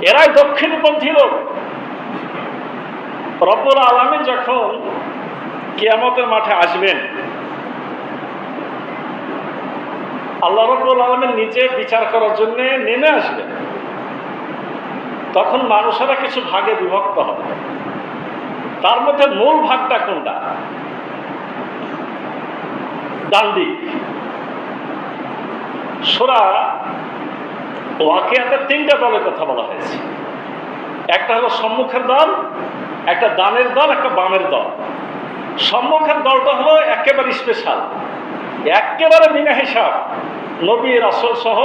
এরাই দক্ষিণপন্থী লোক। রব্বুল আলামিন যখন কিয়ামতের মাঠে আসবেন, আল্লাহ রব্বুল আলামিন নিজে বিচার করার জন্য নেমে আসবেন, তখন মানুষেরা কিছু ভাগে বিভক্ত হবে। তার মধ্যে মূল ভাগটা কোনটা? ডান দিক। সূরা ওয়াকিয়াতে 3টা দলের কথা বলা হয়েছে। একটা হলো সম্মুখের দল, একটা ডানের দল, একটা বামের দল। সম্মুখের দলটা হলো একেবারে স্পেশাল, একেবারে বিনা হিসাব, নবী রাসূল সহ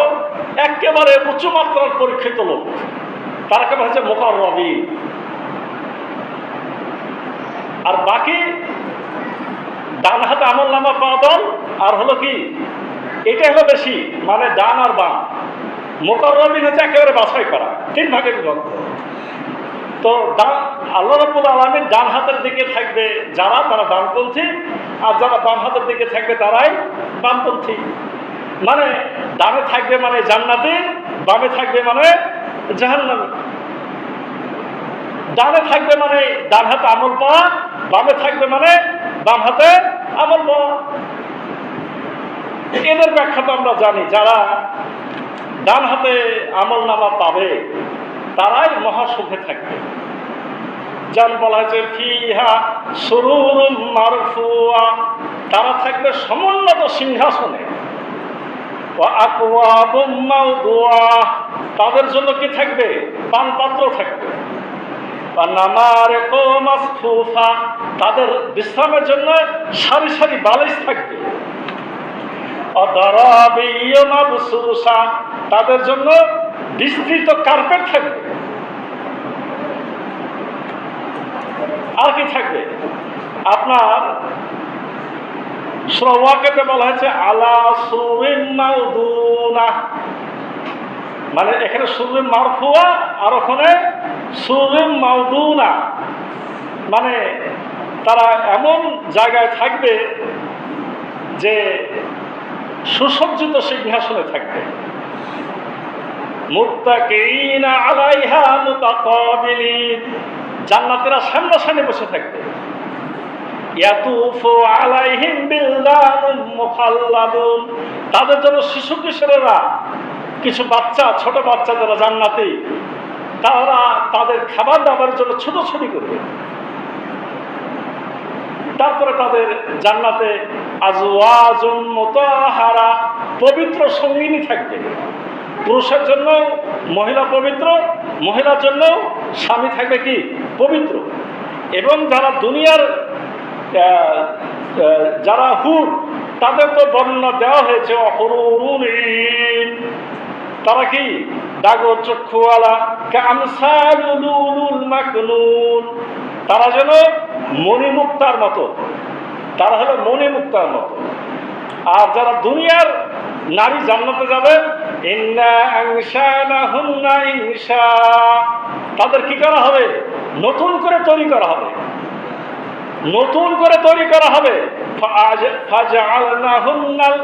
একেবারে উচ্চ মাত্রার পরীক্ষিত লোক। তারা কেবল হচ্ছে মুকাররবিন। আর বাকি ডান হাতে আমল নামা পাওয়া দল, আর হলো কি, এটা হলো বেশি, মানে ডান আর বাম। মুকাররবিন হচ্ছে একেবারে বাছাই করা, 3 ভাগে বিভক্ত। তো আল্লাহ রাব্বুল আলামিন ডান হাতের দিকে থাকবে যারা, তারা ডানপন্থী, আর যারা বাম হাতের দিকে থাকবে তারাই বামপন্থী। মানে ডানে থাকবে মানে জান্নাতি, বামে থাকবে মানে জাহান্নামী। ডানে থাকবে মানে ডান হাতে আমল পাওয়া, বামে থাকবে মানে বাম হাতে আমল পাওয়া। এদের ব্যাখ্যা তো আমরা জানি, যারা ডান হাতে আমল নামা পাবে তারাই মহাসুখে থাকবে। যার বলা হয়েছে ফিহা সুরুরুম মারফুয়া, তারা থাকবে সমুন্নত সিংহাসনে। ওয়া আকওয়াবুম মাওদুয়া, তাদের জন্য কি থাকবে? পানপাত্র থাকবে। ওয়া নামারিকু মাসফুফা, তাদের বিশ্রামের জন্য সারি সারি বালিশ থাকবে। ওয়া দারাবিয়্যু মাবসুসা, তাদের জন্য বিস্তৃত কার্পেট থাকবে। আর কি থাকবে? আপনার সূরা ওয়াকিয়াতে বলা হয়েছে আলা সুরিন মাউদুনা, মানে এখানে সুরিন মারফুয়া আর ওখানে সুরিন মাউদুনা, মানে তারা এমন জায়গায় থাকবে যে সুসজ্জিত সিংহাসনে থাকবে। মুত্তাকিনা আলাইহা মুতাকাবিলিন, জান্নাতীরা সামনাসামনি বসে থাকবে। ইয়াতুফু আলাইহিম বিলদানুম মুখাল্লাদুন, তাদের জন্য শিশু কিশোরেরা, কিছু বাচ্চা, ছোট বাচ্চা যারা জান্নাতি, তারা তাদের খাবার দাবারের জন্য ছুটোছুটি করবে। তারপরে তাদের জান্নাতে আজওয়াজুম মুতাহারা, পবিত্র সঙ্গিনী থাকবে। পুরুষের জন্য মহিলা পবিত্র, মহিলার জন্য স্বামী থাকবে কি পবিত্র। এবং যারা দুনিয়ার যারা হুর, তাদের তো বর্ণনা দেওয়া হয়েছে অহরুরুন, তারা কি ডাগর চক্ষুওয়ালা, কামসালুল লুলুল মাকনুন, তারা যেন মণিমুক্তার মতো, তারা হলো মণিমুক্তার মতো। আর যারা দুনিয়ার নারী জান্নাতে যাবে, ইন্না আনশানাহুন্না ইনশা, তাদের কি করা হবে? নতুন করে তৈরি করা হবে, নতুন করে তৈরি করা হবে। ফাজআলনাহুন্নাল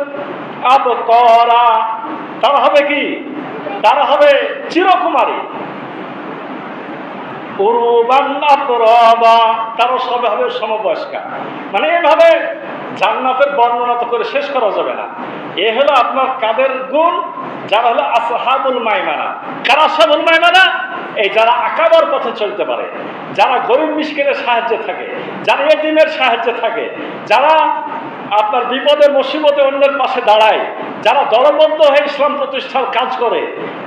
আবকারা, তারা হবে কি? তারা হবে চিরকুমারী। উরুবান আতরাবা, তারা সবে হবে সমবয়স্কা। মানে এভাবে জান্নাতের বর্ণনা তো করে শেষ করা যাবে না। এ হলো আপনার কাদের গুণ? যারা হলো আসহাবুল মাইমানা। কারা আসহাবুল মাইমানা? এই যারা আকাবার পথে চলতে পারে, যারা গরিব মিসকিনের সাহায্যে থাকে, যারা এতিমের সাহায্যে থাকে, যারা আপনার বিপদে মুসিবতে অন্যের পাশে দাঁড়ায়, যারা দলবদ্ধ হয়ে ইসলাম প্রতিষ্ঠার কাজ করে,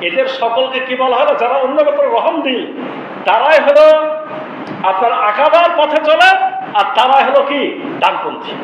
এদের সকলকে কি বলা হলো? যারা অন্যের উপর রহম দিল, তারাই হলো আপনার আকাবার পথে চলে, আর তারাই হলো কি ডানপন্থী।